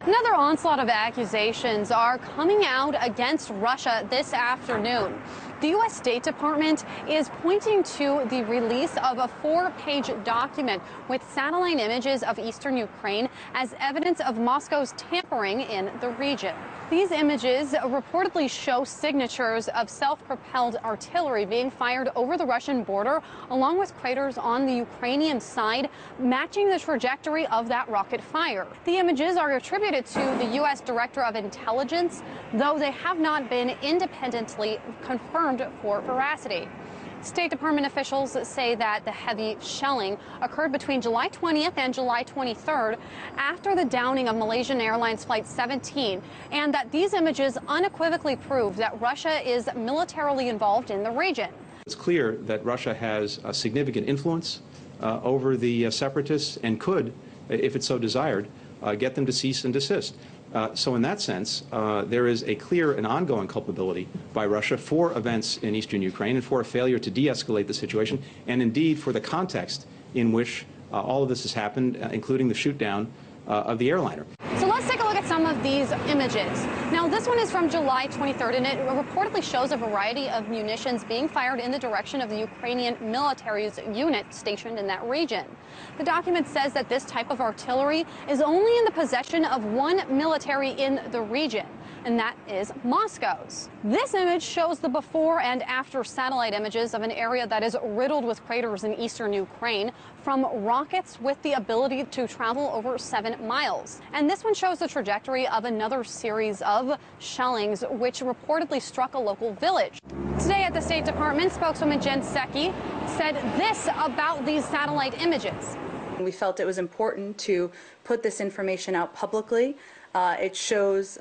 Another onslaught of accusations are coming out against Russia this afternoon. The U.S. State Department is pointing to the release of a 4-page document with satellite images of eastern Ukraine as evidence of Moscow's tampering in the region. These images reportedly show signatures of self-propelled artillery being fired over the Russian border, along with craters on the Ukrainian side, matching the trajectory of that rocket fire. The images are attributed to the U.S. Director of Intelligence, though they have not been independently confirmed for veracity. State Department officials say that the heavy shelling occurred between July 20th and July 23rd after the downing of Malaysian Airlines Flight 17, and that these images unequivocally prove that Russia is militarily involved in the region. It's clear that Russia has a significant influence over the separatists and could, if it so desired, get them to cease and desist. So in that sense, there is a clear and ongoing culpability by Russia for events in eastern Ukraine and for a failure to de-escalate the situation, and indeed for the context in which all of this has happened, including the shoot-down of the airliner. So let's take a look at some of these images. Now, this one is from July 23rd, and it reportedly shows a variety of munitions being fired in the direction of the Ukrainian military's unit stationed in that region. The document says that this type of artillery is only in the possession of one military in the region, and that is Moscow's. This image shows the before and after satellite images of an area that is riddled with craters in eastern Ukraine from rockets with the ability to travel over 7 miles. And this one shows the trajectory of another series of shellings which reportedly struck a local village. Today at the State Department, spokeswoman Jen Psaki said this about these satellite images. We felt it was important to put this information out publicly. It shows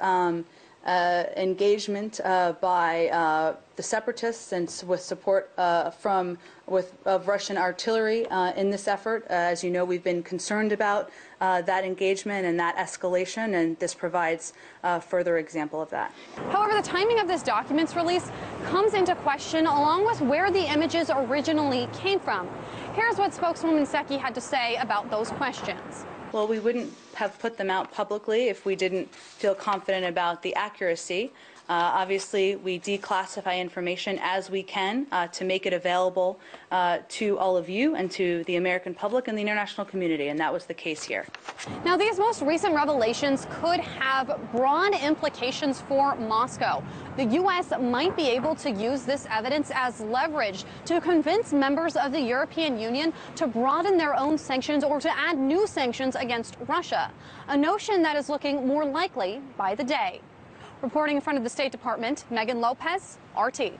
engagement by the separatists and with support of Russian artillery in this effort. As you know, we've been concerned about that engagement and that escalation, and this provides a further example of that. However, the timing of this document's release comes into question, along with where the images originally came from. Here's what spokeswoman Psaki had to say about those questions. Well, we wouldn't have put them out publicly if we didn't feel confident about the accuracy. Obviously, we declassify information as we can to make it available to all of you and to the American public and the international community, and that was the case here. Now, these most recent revelations could have broad implications for Moscow. The U.S. might be able to use this evidence as leverage to convince members of the European Union to broaden their own sanctions or to add new sanctions against Russia, a notion that is looking more likely by the day. Reporting in front of the State Department, Megan Lopez, RT.